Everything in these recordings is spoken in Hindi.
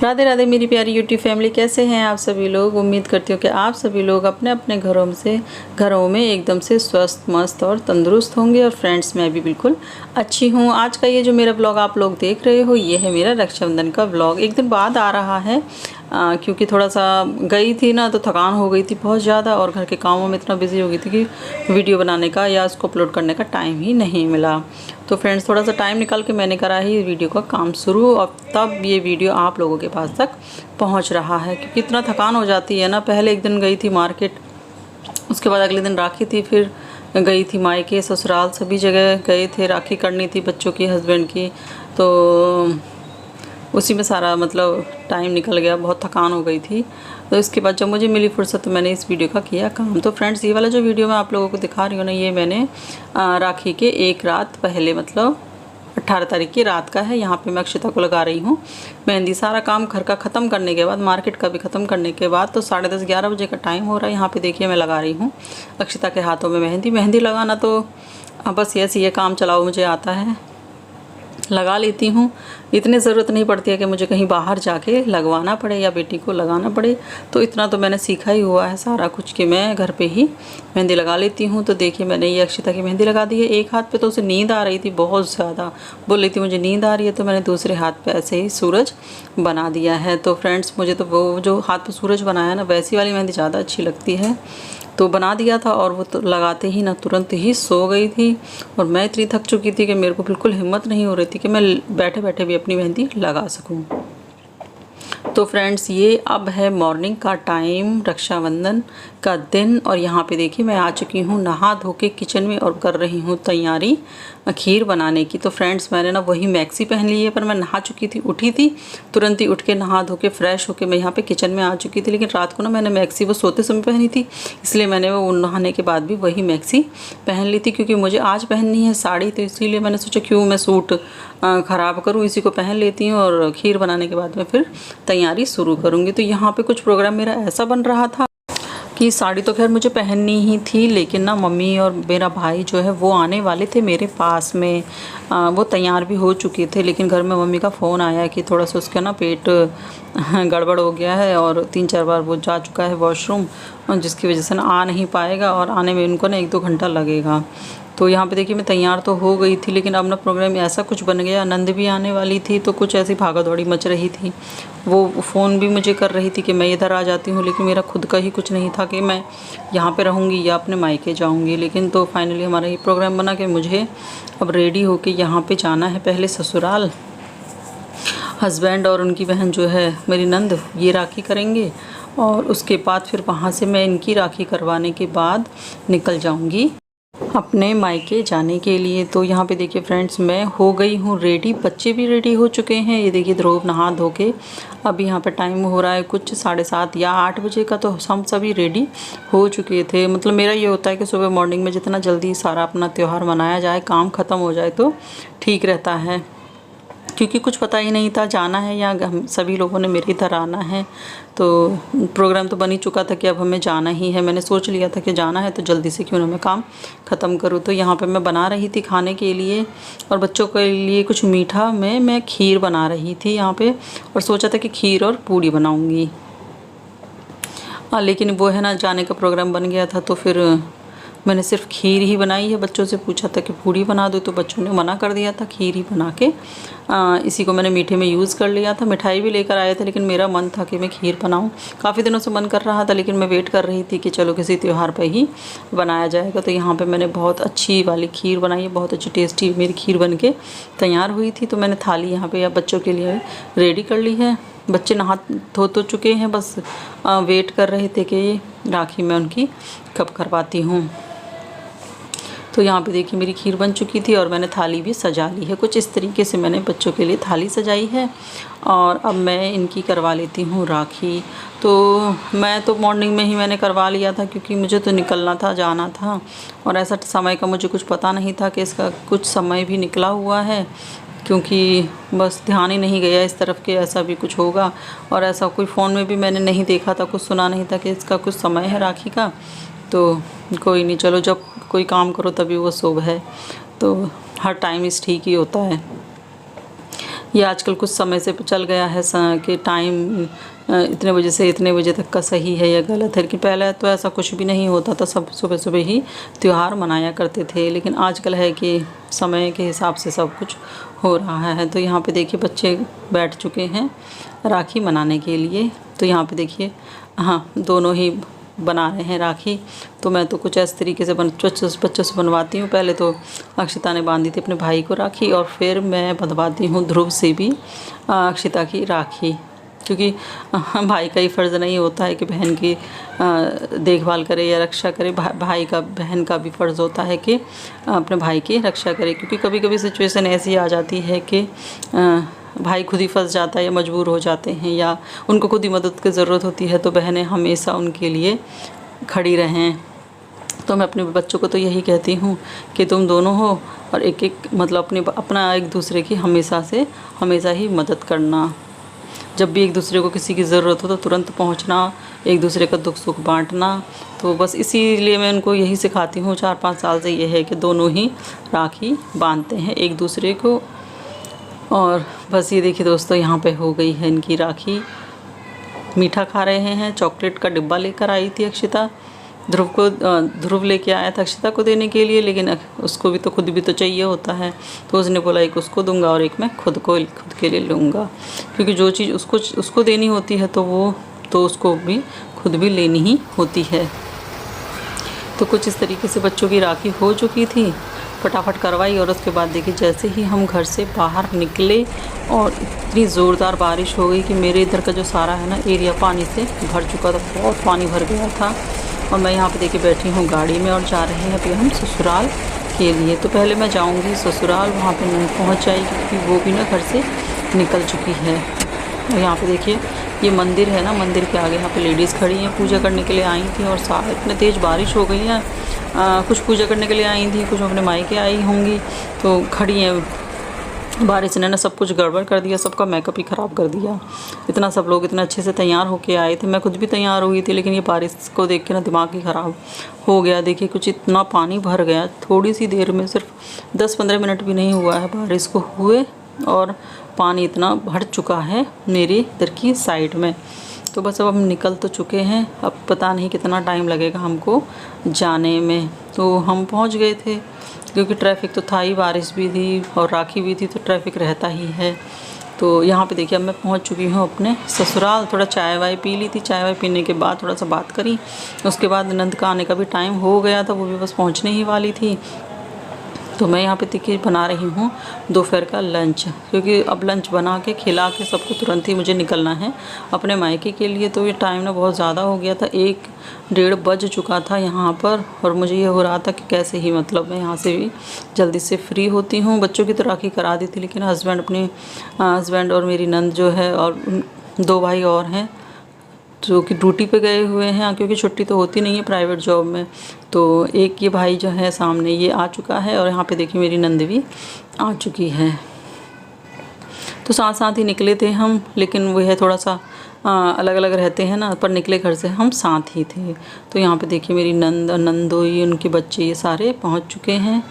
राधे राधे मेरी प्यारी यूट्यूब फैमिली, कैसे हैं आप सभी लोग। उम्मीद करती हूँ कि आप सभी लोग अपने अपने घरों में एकदम से स्वस्थ मस्त और तंदुरुस्त होंगे। और फ्रेंड्स, मैं भी बिल्कुल अच्छी हूँ। आज का ये जो मेरा ब्लॉग आप लोग देख रहे हो, ये है मेरा रक्षाबंधन का ब्लॉग। एक दिन बाद आ रहा है क्योंकि थोड़ा सा गई थी ना, तो थकान हो गई थी बहुत ज़्यादा, और घर के कामों में इतना बिजी हो गई थी कि वीडियो बनाने का या उसको अपलोड करने का टाइम ही नहीं मिला। तो फ्रेंड्स, थोड़ा सा टाइम निकाल के मैंने करा ही वीडियो का काम शुरू, और तब ये वीडियो आप लोगों के पास तक पहुंच रहा है। क्योंकि इतना थकान हो जाती है ना। पहले एक दिन गई थी मार्केट, उसके बाद अगले दिन राखी थी, फिर गई थी मायके ससुराल, सभी जगह गए थे। राखी करनी थी बच्चों की, हस्बैंड की, तो उसी में सारा मतलब टाइम निकल गया, बहुत थकान हो गई थी। तो इसके बाद जब मुझे मिली फुर्सत तो मैंने इस वीडियो का किया काम। तो फ्रेंड्स, ये वाला जो वीडियो मैं आप लोगों को दिखा रही हूँ ना, ये मैंने राखी के एक रात पहले, मतलब 18 तारीख की रात का है। यहाँ पे मैं अक्षिता को लगा रही हूँ मेहंदी। सारा काम घर का ख़त्म करने के बाद, मार्केट का भी ख़त्म करने के बाद, तो 10:30-11 बजे का टाइम हो रहा है। यहाँ पे देखिए मैं लगा रही हूँ अक्षिता के हाथों में मेहंदी लगाना तो बस ये काम चलाओ मुझे आता है, लगा लेती हूँ। इतनी ज़रूरत नहीं पड़ती है कि मुझे कहीं बाहर जाके लगवाना पड़े या बेटी को लगाना पड़े। तो इतना तो मैंने सीखा ही हुआ है सारा कुछ कि मैं घर पे ही मेहंदी लगा लेती हूँ। तो देखिए मैंने ये अक्षिता की मेहंदी लगा दी है एक हाथ पे। तो उसे नींद आ रही थी बहुत ज़्यादा, बोल रही थी मुझे नींद आ रही है। तो मैंने दूसरे हाथ पे ऐसे ही सूरज बना दिया है। तो फ्रेंड्स, मुझे तो वो जो हाथ पे सूरज बनाया ना, वैसी वाली मेहंदी ज़्यादा अच्छी लगती है। तो बना दिया था, और वो तो लगाते ही ना तुरंत ही सो गई थी। और मैं इतनी थक चुकी थी कि मेरे को बिल्कुल हिम्मत नहीं हो रही थी कि मैं बैठे बैठे भी अपनी मेहंदी लगा सकूं। तो फ्रेंड्स, ये अब है मॉर्निंग का टाइम, रक्षाबंधन का दिन। और यहाँ पे देखिए मैं आ चुकी हूँ नहा धो के किचन में, और कर रही हूँ तैयारी खीर बनाने की। तो फ्रेंड्स, मैंने ना वही मैक्सी पहन ली है, पर मैं नहा चुकी थी, उठी थी तुरंत ही, उठ के नहा धो के फ्रेश होके मैं यहाँ पे किचन में आ चुकी थी। लेकिन रात को ना मैंने मैक्सी वो सोते समय पहनी थी, इसलिए मैंने वो नहाने के बाद भी वही मैक्सी पहन ली थी। क्योंकि मुझे आज पहननी है साड़ी, तो इसीलिए मैंने सोचा क्यों मैं सूट ख़राब करूँ, इसी को पहन लेती हूँ, और खीर बनाने के बाद मैं फिर तैयारी शुरू करूँगी। तो यहाँ पे कुछ प्रोग्राम मेरा ऐसा बन रहा था कि साड़ी तो खैर मुझे पहननी ही थी, लेकिन ना मम्मी और मेरा भाई जो है वो आने वाले थे मेरे पास में। वो तैयार भी हो चुके थे, लेकिन घर में मम्मी का फ़ोन आया कि थोड़ा सा उसका ना पेट गड़बड़ हो गया है, और 3-4 बार वो जा चुका है वॉशरूम, जिसकी वजह से ना आ नहीं पाएगा, और आने में उनको ना 1-2 घंटा लगेगा। तो यहाँ पे देखिए मैं तैयार तो हो गई थी, लेकिन अब ना प्रोग्राम ऐसा कुछ बन गया, नंद भी आने वाली थी, तो कुछ ऐसी भागा दौड़ी मच रही थी। वो फ़ोन भी मुझे कर रही थी कि मैं इधर आ जाती हूँ, लेकिन मेरा खुद का ही कुछ नहीं था कि मैं यहाँ पे रहूँगी या अपने मायके जाऊँगी। लेकिन तो फाइनली हमारा ये प्रोग्राम बना कि मुझे अब रेडी होके यहाँ पे जाना है पहले ससुराल। हस्बैंड और उनकी बहन जो है मेरी नंद, ये राखी करेंगे, और उसके बाद फिर वहाँ से मैं इनकी राखी करवाने के बाद निकल जाऊँगी अपने मायके जाने के लिए। तो यहाँ पे देखिए फ्रेंड्स, मैं हो गई हूँ रेडी, बच्चे भी रेडी हो चुके हैं। ये देखिए ध्रुव नहा धो के, अभी यहाँ पे टाइम हो रहा है कुछ 7:30 या 8 बजे का, तो हम सभी रेडी हो चुके थे। मतलब मेरा ये होता है कि सुबह मॉर्निंग में जितना जल्दी सारा अपना त्यौहार मनाया जाए, काम ख़त्म हो जाए तो ठीक रहता है। क्योंकि कुछ पता ही नहीं था जाना है या हम सभी लोगों ने मेरे इधर आना है। तो प्रोग्राम तो बन ही चुका था कि अब हमें जाना ही है। मैंने सोच लिया था कि जाना है तो जल्दी से क्यों ना मैं काम ख़त्म करूँ। तो यहाँ पे मैं बना रही थी खाने के लिए, और बच्चों के लिए कुछ मीठा में मैं खीर बना रही थी यहाँ पे, और सोचा था कि खीर और पूड़ी बनाऊँगी। लेकिन वो है ना, जाने का प्रोग्राम बन गया था, तो फिर मैंने सिर्फ खीर ही बनाई है। बच्चों से पूछा था कि पूड़ी बना दो, तो बच्चों ने मना कर दिया था। खीर ही बना के इसी को मैंने मीठे में यूज़ कर लिया था। मिठाई भी लेकर आए थे, लेकिन मेरा मन था कि मैं खीर बनाऊं। काफ़ी दिनों से मन कर रहा था, लेकिन मैं वेट कर रही थी कि चलो किसी त्यौहार पर ही बनाया जाएगा। तो यहाँ पर मैंने बहुत अच्छी वाली खीर बनाई है, बहुत अच्छी टेस्टी मेरी खीर बन के तैयार हुई थी। तो मैंने थाली यहाँ पर बच्चों के लिए रेडी कर ली है। बच्चे नहा धो तो चुके हैं, बस वेट कर रहे थे कि राखी मैं उनकी कब करवाती हूँ। तो यहाँ पे देखिए मेरी खीर बन चुकी थी, और मैंने थाली भी सजा ली है। कुछ इस तरीके से मैंने बच्चों के लिए थाली सजाई है, और अब मैं इनकी करवा लेती हूँ राखी। तो मैं तो मॉर्निंग में ही मैंने करवा लिया था, क्योंकि मुझे तो निकलना था, जाना था, और ऐसा समय का मुझे कुछ पता नहीं था कि इसका कुछ समय भी निकला हुआ है, क्योंकि बस ध्यान ही नहीं गया इस तरफ के ऐसा भी कुछ होगा। और ऐसा कोई फ़ोन में भी मैंने नहीं देखा था, कुछ सुना नहीं था कि इसका कुछ समय है राखी का। तो कोई नहीं, चलो जब कोई काम करो तभी वो शुभ है, तो हर टाइम इस ठीक ही होता है। ये आजकल कुछ समय से चल गया है कि टाइम इतने बजे से इतने बजे तक का सही है या गलत है, कि पहले तो ऐसा कुछ भी नहीं होता था, सब सुबह सुबह ही त्यौहार मनाया करते थे। लेकिन आजकल है कि समय के हिसाब से सब कुछ हो रहा है। तो यहाँ पे देखिए बच्चे बैठ चुके हैं राखी मनाने के लिए। तो यहाँ पे देखिए हाँ, दोनों ही बना रहे हैं राखी। तो मैं तो कुछ इस तरीके से बच्चों से बनवाती हूँ। पहले तो अक्षिता ने बांधी थी अपने भाई को राखी, और फिर मैं बंधवाती हूँ ध्रुव से भी अक्षिता की राखी, क्योंकि भाई का ही फ़र्ज़ नहीं होता है कि बहन की देखभाल करे या रक्षा करे। भाई का, बहन का भी फ़र्ज़ होता है कि अपने भाई की रक्षा करे, क्योंकि कभी कभी सिचुएशन ऐसी आ जाती है कि भाई खुद ही फंस जाता है या मजबूर हो जाते हैं या उनको खुद ही मदद की ज़रूरत होती है, तो बहनें हमेशा उनके लिए खड़ी रहें। तो मैं अपने बच्चों को तो यही कहती हूँ कि तुम दोनों हो और एक एक मतलब अपना एक दूसरे की हमेशा ही मदद करना। जब भी एक दूसरे को किसी की ज़रूरत हो तो तुरंत पहुंचना, एक दूसरे का दुख सुख बांटना। तो बस इसीलिए मैं उनको यही सिखाती हूँ 4-5 साल से, ये है कि दोनों ही राखी बांधते हैं एक दूसरे को। और बस ये देखिए दोस्तों, यहाँ पे हो गई है इनकी राखी। मीठा खा रहे हैं। चॉकलेट का डिब्बा लेकर आई थी अक्षिता, ध्रुव लेके आया था अक्षिता को देने के लिए, लेकिन उसको भी तो खुद भी तो चाहिए होता है। तो उसने बोला एक उसको दूंगा और एक मैं खुद के लिए लूँगा, क्योंकि जो चीज़ उसको देनी होती है तो उसको भी खुद भी लेनी ही होती है। तो कुछ इस तरीके से बच्चों की राखी हो चुकी थी, फटाफट करवाई। और उसके बाद देखिए जैसे ही हम घर से बाहर निकले और इतनी ज़ोरदार बारिश हो गई कि मेरे इधर का जो सारा है ना एरिया पानी से भर चुका था, बहुत पानी भर गया था। और मैं यहाँ पे देखिए बैठी हूँ गाड़ी में और जा रहे हैं अभी हम ससुराल के लिए। तो पहले मैं जाऊँगी ससुराल, वहाँ पे नंद पहुँच जाएगी क्योंकि वो भी ना घर से निकल चुकी है। और यहाँ पे देखिए ये मंदिर है ना, मंदिर के आगे यहाँ पे लेडीज़ खड़ी हैं, पूजा करने के लिए आई थी। और इतने तेज़ बारिश हो गई है, कुछ पूजा करने के लिए आई थी, कुछ अपने मायके आई होंगी, तो खड़ी हैं। बारिश ने ना सब कुछ गड़बड़ कर दिया, सबका मेकअप ही ख़राब कर दिया। इतना सब लोग इतना अच्छे से तैयार होके आए थे, मैं खुद भी तैयार हुई थी, लेकिन ये बारिश को देख के ना दिमाग ही ख़राब हो गया। देखिए कुछ इतना पानी भर गया, थोड़ी सी देर में, सिर्फ 10-15 मिनट भी नहीं हुआ है बारिश को हुए, और पानी इतना भर चुका है मेरी इधर की साइड में। तो बस अब हम निकल तो चुके हैं, अब पता नहीं कितना टाइम लगेगा हमको जाने में। तो हम पहुंच गए थे, क्योंकि ट्रैफिक तो था ही, बारिश भी थी और राखी भी थी, तो ट्रैफिक रहता ही है। तो यहाँ पे देखिए अब मैं पहुँच चुकी हूँ अपने ससुराल। थोड़ा चाय वाय पी ली थी, चाय वाय पीने के बाद थोड़ा सा बात करी, उसके बाद नंद का आने का भी टाइम हो गया था, वो भी बस पहुँचने ही वाली थी। तो मैं यहाँ पे देखिए बना रही हूँ दोपहर का लंच, क्योंकि अब लंच बना के खिला के सबको तुरंत ही मुझे निकलना है अपने मायके के लिए। तो ये टाइम ना बहुत ज़्यादा हो गया था, 1-1:30 बज चुका था यहाँ पर, और मुझे ये हो रहा था कि कैसे ही मतलब मैं यहाँ से भी जल्दी से फ्री होती हूँ। बच्चों की तो राखी करा दी थी, लेकिन हस्बैंड और मेरी नंद जो है और 2 भाई और हैं जो कि ड्यूटी पे गए हुए हैं, क्योंकि छुट्टी तो होती नहीं है प्राइवेट जॉब में। तो एक ये भाई जो है सामने ये आ चुका है, और यहाँ पे देखिए मेरी नंद भी आ चुकी है। तो साथ साथ ही निकले थे हम, लेकिन वो है थोड़ा सा अलग अलग रहते हैं ना, पर निकले घर से हम साथ ही थे। तो यहाँ पे देखिए मेरी नंद और नंदोई, उनके बच्चे, ये सारे पहुँच चुके हैं।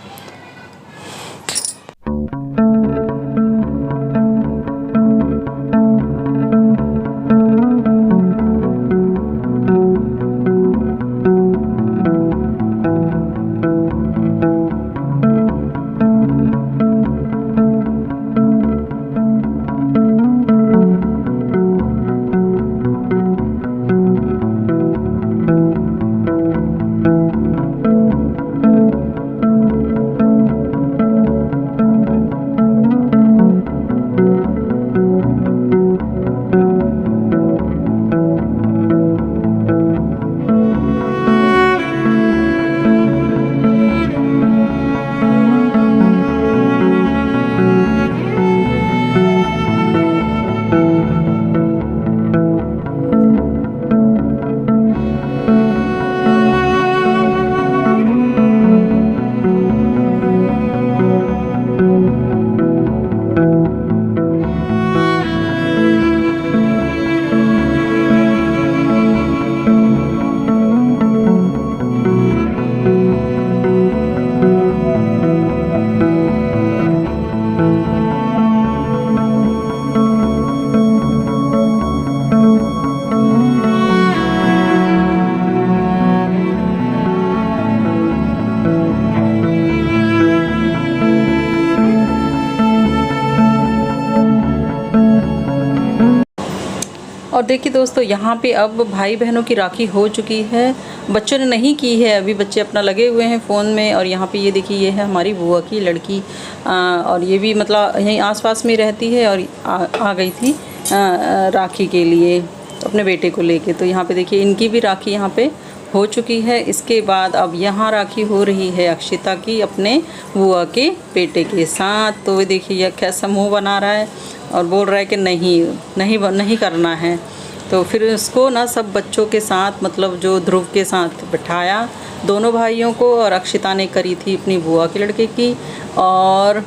और देखिए दोस्तों, यहाँ पे अब भाई बहनों की राखी हो चुकी है। बच्चों ने नहीं की है अभी, बच्चे अपना लगे हुए हैं फ़ोन में। और यहाँ पे ये देखिए, ये है हमारी बुआ की लड़की, और ये भी मतलब यहीं आसपास में रहती है और आ गई थी राखी के लिए अपने बेटे को लेके। तो यहाँ पे देखिए, इनकी भी राखी यहाँ पे हो चुकी है। इसके बाद अब यहाँ राखी हो रही है अक्षिता की अपने बुआ के बेटे के साथ। तो देखिए, यह कैसा मुँह बना रहा है और बोल रहा है कि नहीं करना है। तो फिर उसको ना सब बच्चों के साथ, मतलब जो ध्रुव के साथ बिठाया दोनों भाइयों को, और अक्षिता ने करी थी अपनी बुआ के लड़के की, और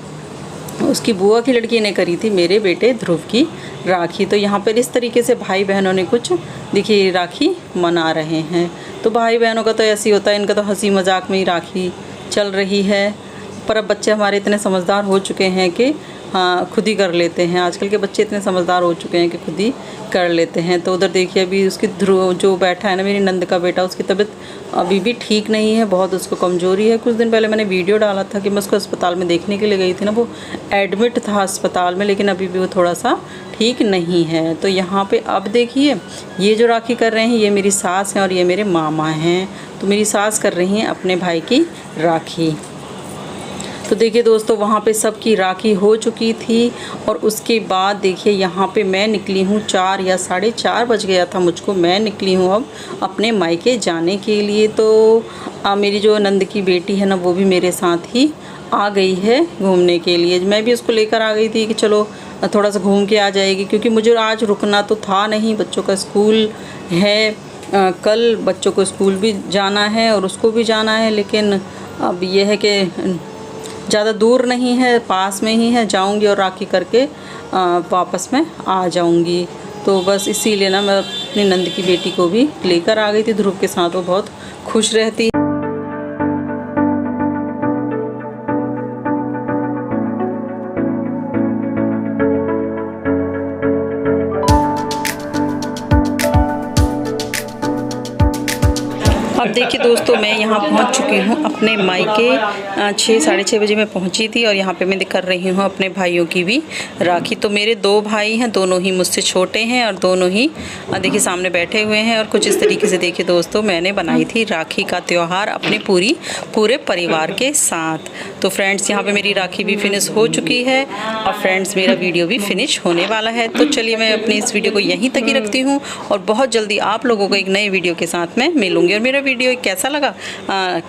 उसकी बुआ की लड़की ने करी थी मेरे बेटे ध्रुव की राखी। तो यहाँ पर इस तरीके से भाई बहनों ने कुछ देखिए राखी मना रहे हैं। तो भाई बहनों का तो ऐसे ही होता है, इनका तो हंसी मजाक में ही राखी चल रही है। पर अब बच्चे हमारे इतने समझदार हो चुके हैं कि हाँ, खुद ही कर लेते हैं। आजकल के बच्चे इतने समझदार हो चुके हैं कि खुद ही कर लेते हैं। तो उधर देखिए, अभी उसकी ध्रुव जो बैठा है ना, मेरी नंद का बेटा, उसकी तबीयत अभी भी ठीक नहीं है, बहुत उसको कमज़ोरी है। कुछ दिन पहले मैंने वीडियो डाला था कि मैं उसको अस्पताल में देखने के लिए गई थी ना, वो एडमिट था अस्पताल में, लेकिन अभी भी वो थोड़ा सा ठीक नहीं है। तो यहाँ पे अब देखिए, ये जो राखी कर रहे हैं ये मेरी सास हैं और ये मेरे मामा हैं। तो मेरी सास कर रही हैं अपने भाई की राखी। तो देखिए दोस्तों, वहाँ पे सबकी राखी हो चुकी थी। और उसके बाद देखिए, यहाँ पे मैं निकली हूँ 4 या 4:30 बज गया था मुझको। मैं निकली हूँ अब अपने मायके जाने के लिए। तो मेरी जो नंद की बेटी है ना, वो भी मेरे साथ ही आ गई है घूमने के लिए। मैं भी उसको लेकर आ गई थी कि चलो थोड़ा सा घूम के आ जाएगी, क्योंकि मुझे आज रुकना तो था नहीं। बच्चों का स्कूल है, कल बच्चों को स्कूल भी जाना है और उसको भी जाना है। लेकिन अब यह है कि ज़्यादा दूर नहीं है, पास में ही है, जाऊंगी और राखी करके वापस में आ जाऊंगी। तो बस इसीलिए ना मैं अपनी नंद की बेटी को भी लेकर आ गई थी ध्रुव के साथ। वो बहुत खुश रहती है। अब देखिए दोस्तों, मैं यहाँ पहुँच चुकी हूँ अपने मायके। 6 साढ़े 6 बजे मैं पहुँची थी और यहाँ पे मैं कर रही हूँ अपने भाइयों की भी राखी। तो मेरे 2 भाई हैं, दोनों ही मुझसे छोटे हैं और दोनों ही देखिए सामने बैठे हुए हैं। और कुछ इस तरीके से देखिए दोस्तों, मैंने बनाई थी राखी का त्यौहार अपने पूरे परिवार के साथ। तो फ्रेंड्स, यहाँ पर मेरी राखी भी फिनिश हो चुकी है और फ्रेंड्स मेरा वीडियो भी फिनिश होने वाला है। तो चलिए, मैं अपनी इस वीडियो को यहीं तक ही रखती हूँ और बहुत जल्दी आप लोगों को एक नए वीडियो के साथ में मिलूँगी। और मेरा वीडियो कैसा लगा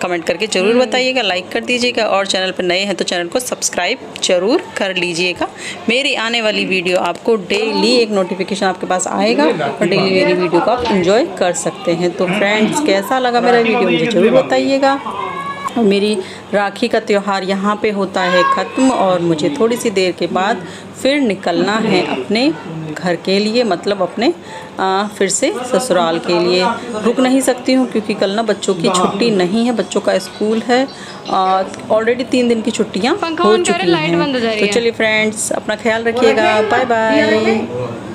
कमेंट करके ज़रूर बताइएगा, लाइक कर दीजिएगा और चैनल पर नए हैं तो चैनल को सब्सक्राइब ज़रूर कर लीजिएगा। मेरी आने वाली वीडियो आपको डेली एक नोटिफिकेशन आपके पास आएगा और डेली मेरी वीडियो को आप एंजॉय कर सकते हैं। तो फ्रेंड्स, कैसा लगा मेरा वीडियो मुझे ज़रूर बताइएगा। मेरी राखी का त्यौहार यहाँ पे होता है ख़त्म और मुझे थोड़ी सी देर के बाद फिर निकलना है अपने घर के लिए, मतलब अपने फिर से ससुराल के लिए। रुक नहीं सकती हूँ क्योंकि कल ना बच्चों की छुट्टी नहीं है, बच्चों का स्कूल है। ऑलरेडी 3 दिन की छुट्टियाँ हो चुकी हैं। तो चलिए फ्रेंड्स, अपना ख्याल रखिएगा। Bye bye.